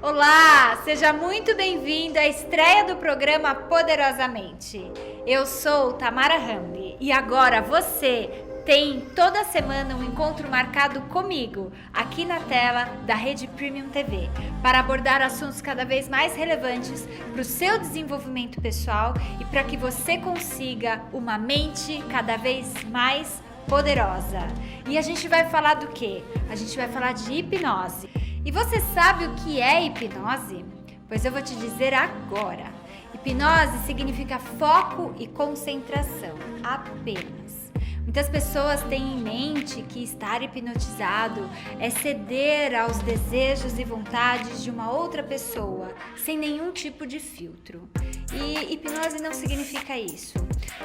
Olá, seja muito bem-vindo à estreia do programa Poderosamente. Eu sou Tamara Hambi e agora você tem toda semana um encontro marcado comigo, aqui na tela da Rede Premium TV, para abordar assuntos cada vez mais relevantes para o seu desenvolvimento pessoal e para que você consiga uma mente cada vez mais poderosa. E a gente vai falar do quê? A gente vai falar de hipnose. E você sabe o que é hipnose? Pois eu vou te dizer agora. Hipnose significa foco e concentração, apenas. Muitas pessoas têm em mente que estar hipnotizado é ceder aos desejos e vontades de uma outra pessoa, sem nenhum tipo de filtro. E hipnose não significa isso.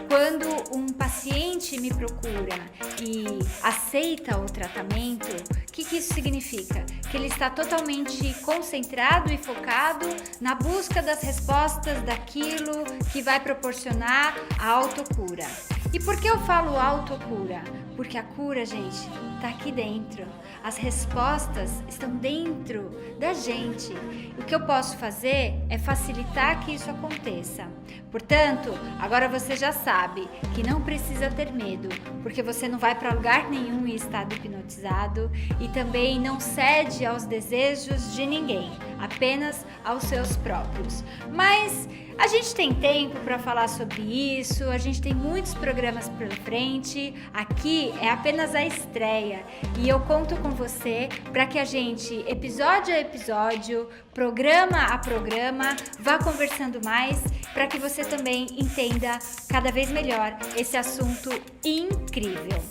Quando um paciente me procura e aceita o tratamento, o que isso significa? Que ele está totalmente concentrado e focado na busca das respostas daquilo que vai proporcionar a autocura. E por que eu falo autocura? Porque a cura, gente, está aqui dentro. As respostas estão dentro da gente. O que eu posso fazer é facilitar que isso aconteça. Portanto, agora você já sabe que não precisa ter medo, porque você não vai para lugar nenhum em estado hipnotizado e também não cede aos desejos de ninguém, apenas aos seus próprios. Mas a gente tem tempo para falar sobre isso, a gente tem muitos programas pela frente, aqui é apenas a estreia e eu conto com você para que a gente, episódio a episódio, programa a programa, vá conversando mais para que você também entenda cada vez melhor esse assunto incrível.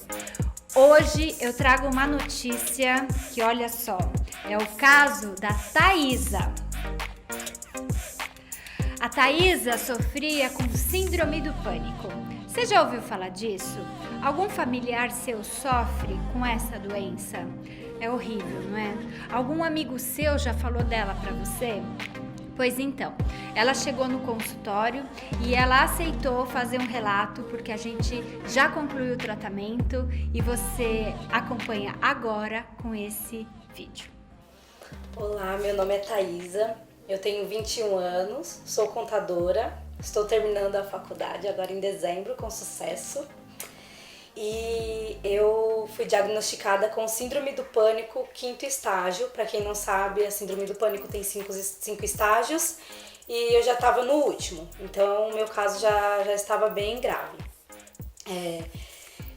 Hoje eu trago uma notícia que, olha só, é o caso da Thaisa. A Thaisa sofria com síndrome do pânico. Você já ouviu falar disso? Algum familiar seu sofre com essa doença? É horrível, não é? Algum amigo seu já falou dela para você? Pois então, ela chegou no consultório e ela aceitou fazer um relato porque a gente já concluiu o tratamento e você acompanha agora com esse vídeo. Olá, meu nome é Thaisa. Eu tenho 21 anos, sou contadora, estou terminando a faculdade agora em dezembro com sucesso. E eu fui diagnosticada com síndrome do pânico 5º estágio. Para quem não sabe, a síndrome do pânico tem 5 estágios e eu já estava no último, então meu caso já estava bem grave.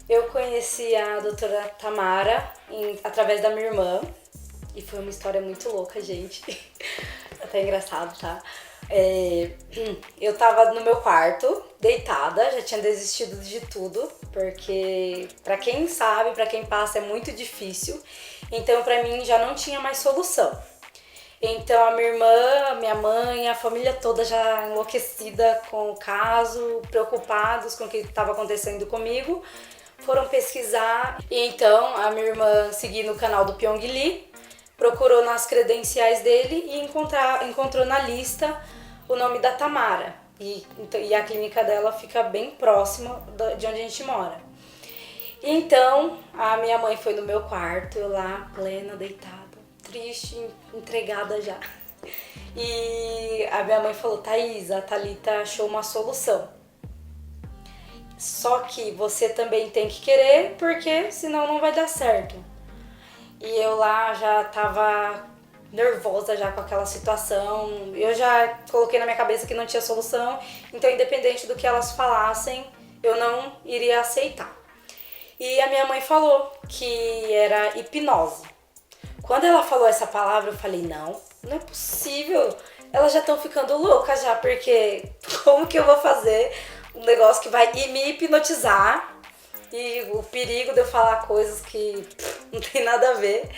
Eu conheci a doutora Tamara através da minha irmã e foi uma história muito louca, gente. Até engraçado, tá? Eu tava no meu quarto, deitada, já tinha desistido de tudo, porque pra quem sabe, pra quem passa é muito difícil, então pra mim já não tinha mais solução. Então a minha irmã, a minha mãe, a família toda já enlouquecida com o caso, preocupados com o que estava acontecendo comigo, foram pesquisar. E então a minha irmã, seguindo o canal do Pyong Lee, procurou nas credenciais dele e encontrou na lista o nome da Tamara. E a clínica dela fica bem próxima de onde a gente mora. Então, a minha mãe foi no meu quarto, eu lá, plena, deitada, triste, entregada já. E a minha mãe falou: Thaisa, a Thalita achou uma solução. Só que você também tem que querer, porque senão não vai dar certo. E eu lá já tava nervosa já com aquela situação. Eu já coloquei na minha cabeça que não tinha solução. Então, independente do que elas falassem, eu não iria aceitar. E a minha mãe falou que era hipnose. Quando ela falou essa palavra, eu falei, não é possível. Elas já estão ficando loucas já, porque como que eu vou fazer um negócio que vai me hipnotizar? E o perigo de eu falar coisas que não tem nada a ver.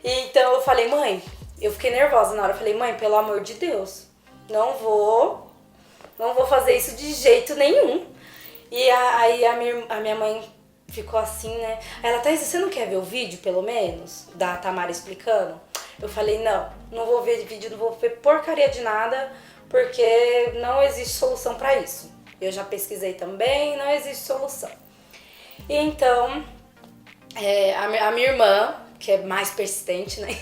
E então eu falei, mãe, eu fiquei nervosa na hora. Eu falei, mãe, pelo amor de Deus, não vou fazer isso de jeito nenhum. E aí a minha mãe ficou assim, né? Aí ela, Thaisa, você não quer ver o vídeo, pelo menos, da Tamara explicando? Eu falei, não vou ver vídeo, não vou ver porcaria de nada, porque não existe solução pra isso. Eu já pesquisei também, não existe solução. E então, a minha irmã, que é mais persistente, né?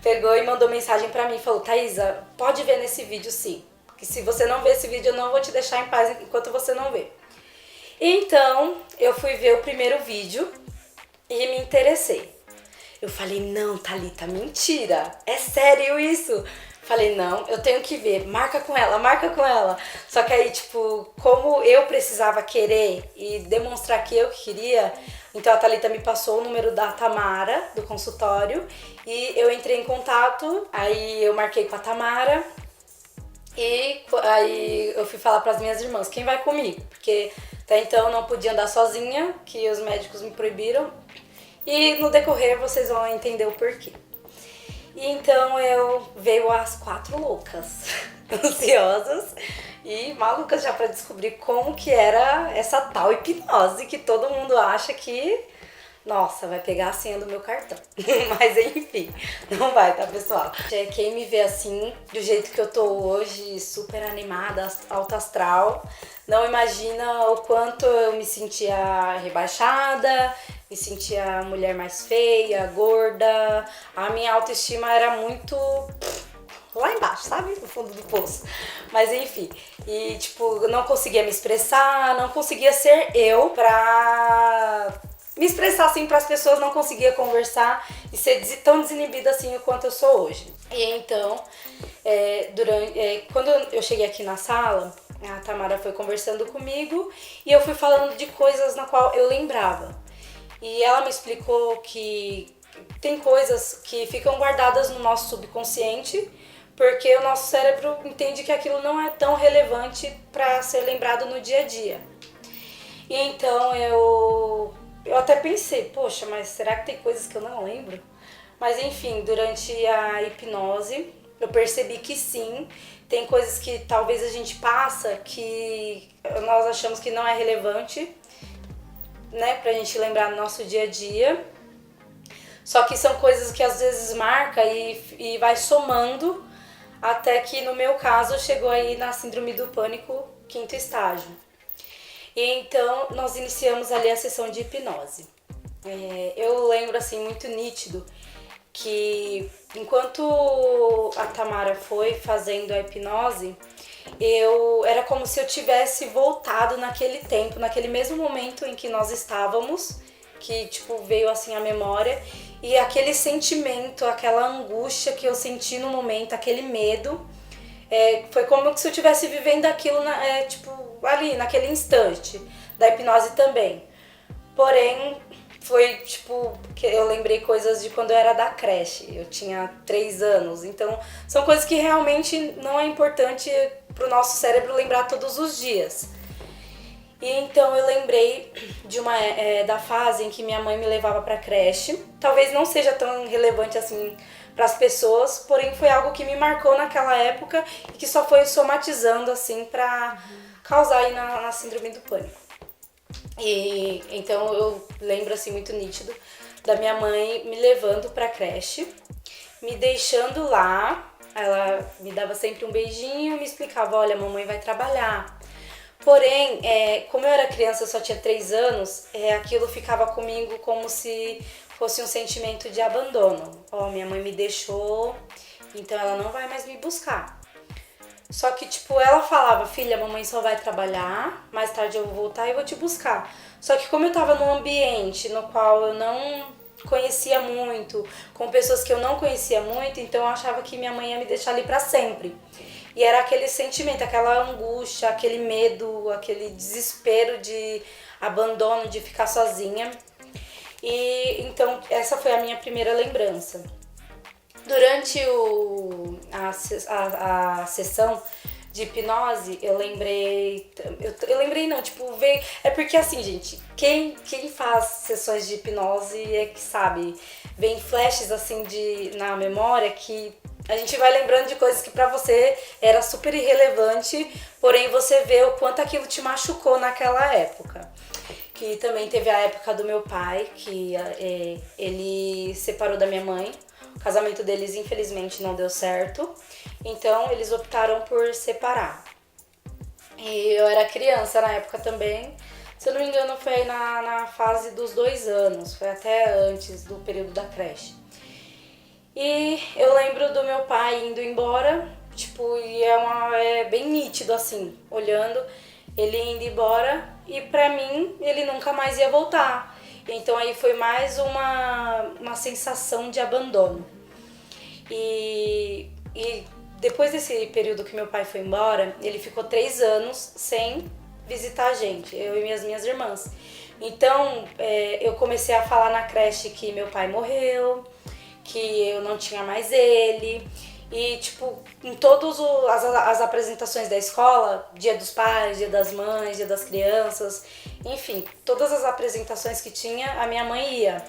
Pegou e mandou mensagem pra mim, falou: Thaisa, pode ver nesse vídeo sim. Que se você não ver esse vídeo, eu não vou te deixar em paz enquanto você não ver. Então, eu fui ver o primeiro vídeo e me interessei. Eu falei: não, Thalita, mentira, é sério isso? Falei: não, eu tenho que ver, marca com ela, marca com ela. Só que aí, tipo, como eu precisava querer e demonstrar que eu queria, então a Thalita me passou o número da Tamara, do consultório, e eu entrei em contato, aí eu marquei com a Tamara, e aí eu fui falar para as minhas irmãs: quem vai comigo? Porque até então eu não podia andar sozinha, que os médicos me proibiram. E no decorrer vocês vão entender o porquê. E então veio as 4 loucas, ansiosas e malucas já para descobrir como que era essa tal hipnose que todo mundo acha que, nossa, vai pegar a senha do meu cartão. Mas enfim, não vai, tá, pessoal? Quem me vê assim, do jeito que eu tô hoje, super animada, alto astral, não imagina o quanto eu me sentia rebaixada, me sentia a mulher mais feia, gorda. A minha autoestima era muito lá embaixo, sabe? No fundo do poço. Mas enfim, e tipo, não conseguia me expressar, não conseguia ser eu pra me expressar assim pras pessoas, não conseguia conversar e ser tão desinibida assim o quanto eu sou hoje. E então, quando eu cheguei aqui na sala, a Tamara foi conversando comigo e eu fui falando de coisas na qual eu lembrava. E ela me explicou que tem coisas que ficam guardadas no nosso subconsciente porque o nosso cérebro entende que aquilo não é tão relevante para ser lembrado no dia a dia. E então eu até pensei: poxa, mas será que tem coisas que eu não lembro? Mas enfim, durante a hipnose eu percebi que sim, tem coisas que talvez a gente passa que nós achamos que não é relevante, né, pra gente lembrar no nosso dia a dia. Só que são coisas que às vezes marca e vai somando até que no meu caso chegou aí na síndrome do pânico 5º estágio. E então nós iniciamos ali a sessão de hipnose. Eu lembro assim muito nítido que enquanto a Tamara foi fazendo a hipnose, era como se eu tivesse voltado naquele tempo, naquele mesmo momento em que nós estávamos, que tipo veio assim a memória, e aquele sentimento, aquela angústia que eu senti no momento, aquele medo, foi como se eu estivesse vivendo aquilo tipo ali naquele instante da hipnose também. Porém, foi tipo que eu lembrei coisas de quando eu era da creche, eu tinha 3 anos, então são coisas que realmente não é importante pro nosso cérebro lembrar todos os dias. E então eu lembrei de da fase em que minha mãe me levava pra creche. Talvez não seja tão relevante assim para as pessoas, porém foi algo que me marcou naquela época e que só foi somatizando assim pra causar aí na síndrome do pânico. E então eu lembro assim muito nítido da minha mãe me levando pra creche, me deixando lá. Ela me dava sempre um beijinho e me explicava: olha, a mamãe vai trabalhar. Porém, como eu era criança, eu só tinha 3 anos, aquilo ficava comigo como se fosse um sentimento de abandono. Minha mãe me deixou, então ela não vai mais me buscar. Só que, tipo, ela falava: filha, a mamãe só vai trabalhar, mais tarde eu vou voltar e vou te buscar. Só que como eu tava num ambiente no qual eu não conhecia muito, com pessoas que eu não conhecia muito, então eu achava que minha mãe ia me deixar ali pra sempre. E era aquele sentimento, aquela angústia, aquele medo, aquele desespero de abandono, de ficar sozinha. E então essa foi a minha primeira lembrança. Durante a sessão de hipnose, eu lembrei não, tipo, veio... É porque assim, gente, quem faz sessões de hipnose é que sabe, vem flashes assim na memória que a gente vai lembrando de coisas que pra você era super irrelevante, porém você vê o quanto aquilo te machucou naquela época. Que também teve a época do meu pai, que ele separou da minha mãe. O casamento deles, infelizmente, não deu certo. Então, eles optaram por separar. E eu era criança na época também. Se eu não me engano, foi aí na fase dos 2 anos, foi até antes do período da creche. E eu lembro do meu pai indo embora, tipo, e é bem nítido assim, olhando, ele indo embora e pra mim ele nunca mais ia voltar. Então aí foi mais uma sensação de abandono. E depois desse período que meu pai foi embora, ele ficou 3 anos sem visitar a gente, eu e minhas irmãs. Então eu comecei a falar na creche que meu pai morreu, que eu não tinha mais ele. E, tipo, em todas as apresentações da escola, Dia dos Pais, Dia das Mães, Dia das Crianças, enfim, todas as apresentações que tinha, a minha mãe ia.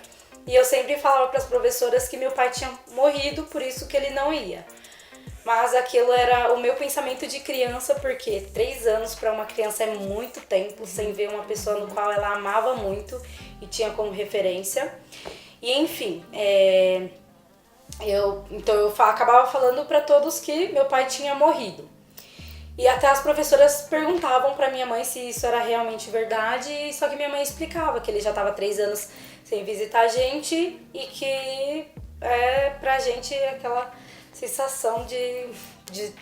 E eu sempre falava para as professoras que meu pai tinha morrido, por isso que ele não ia. Mas aquilo era o meu pensamento de criança, porque 3 anos para uma criança é muito tempo, sem ver uma pessoa no qual ela amava muito e tinha como referência. E, enfim, então eu acabava falando para todos que meu pai tinha morrido. E até as professoras perguntavam para minha mãe se isso era realmente verdade, só que minha mãe explicava que ele já estava 3 anos sem visitar a gente e que pra gente aquela sensação de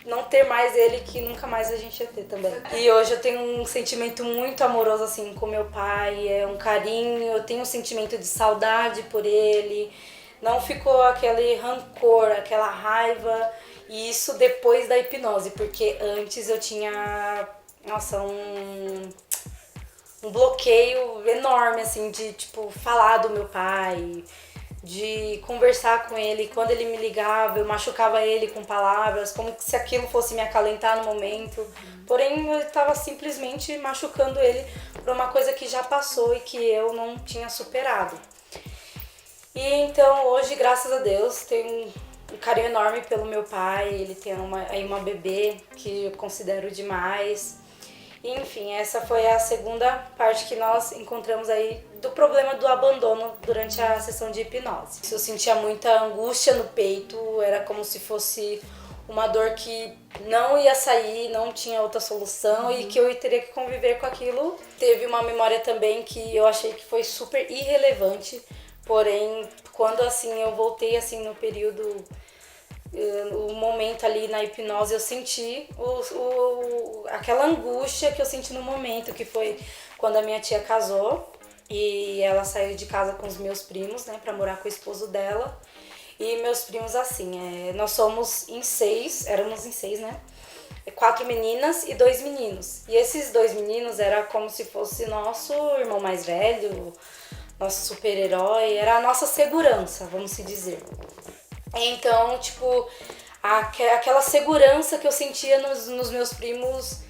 não ter mais ele, que nunca mais a gente ia ter também. E hoje eu tenho um sentimento muito amoroso assim com meu pai, é um carinho, eu tenho um sentimento de saudade por ele. Não ficou aquele rancor, aquela raiva, e isso depois da hipnose, porque antes eu tinha, nossa, um bloqueio enorme, assim, de, tipo, falar do meu pai, de conversar com ele. Quando ele me ligava, eu machucava ele com palavras, como se aquilo fosse me acalentar no momento. Porém, eu estava simplesmente machucando ele por uma coisa que já passou e que eu não tinha superado. E então hoje, graças a Deus, tenho um carinho enorme pelo meu pai. Ele tem uma bebê que eu considero demais. E, enfim, essa foi a segunda parte que nós encontramos aí do problema do abandono durante a sessão de hipnose. Eu sentia muita angústia no peito, era como se fosse uma dor que não ia sair, não tinha outra solução e que eu teria que conviver com aquilo. Teve uma memória também que eu achei que foi super irrelevante. Porém, quando assim eu voltei assim no período, o momento ali na hipnose, eu senti aquela angústia que eu senti no momento, que foi quando a minha tia casou e ela saiu de casa com os meus primos, né, pra morar com o esposo dela. E meus primos assim, nós somos éramos em 6, né? 4 meninas e 2 meninos. E esses 2 meninos era como se fosse nosso irmão mais velho, nosso super-herói, era a nossa segurança, vamos se dizer. Então, tipo, aquela segurança que eu sentia nos meus primos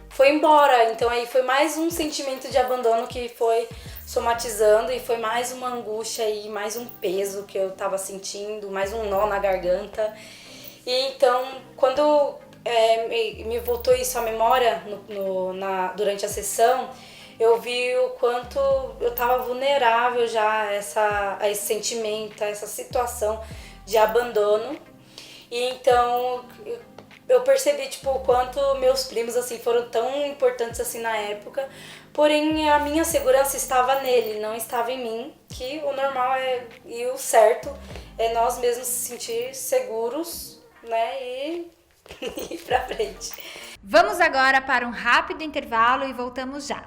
foi embora. Então aí foi mais um sentimento de abandono que foi somatizando e foi mais uma angústia e mais um peso que eu tava sentindo, mais um nó na garganta. E então, quando me voltou isso à memória durante a sessão, eu vi o quanto eu estava vulnerável já a esse sentimento, a essa situação de abandono. E então eu percebi, tipo, o quanto meus primos assim foram tão importantes assim na época. Porém, a minha segurança estava nele, não estava em mim, que o normal e o certo é nós mesmos se sentir seguros, né, e ir pra frente. Vamos agora para um rápido intervalo e voltamos já.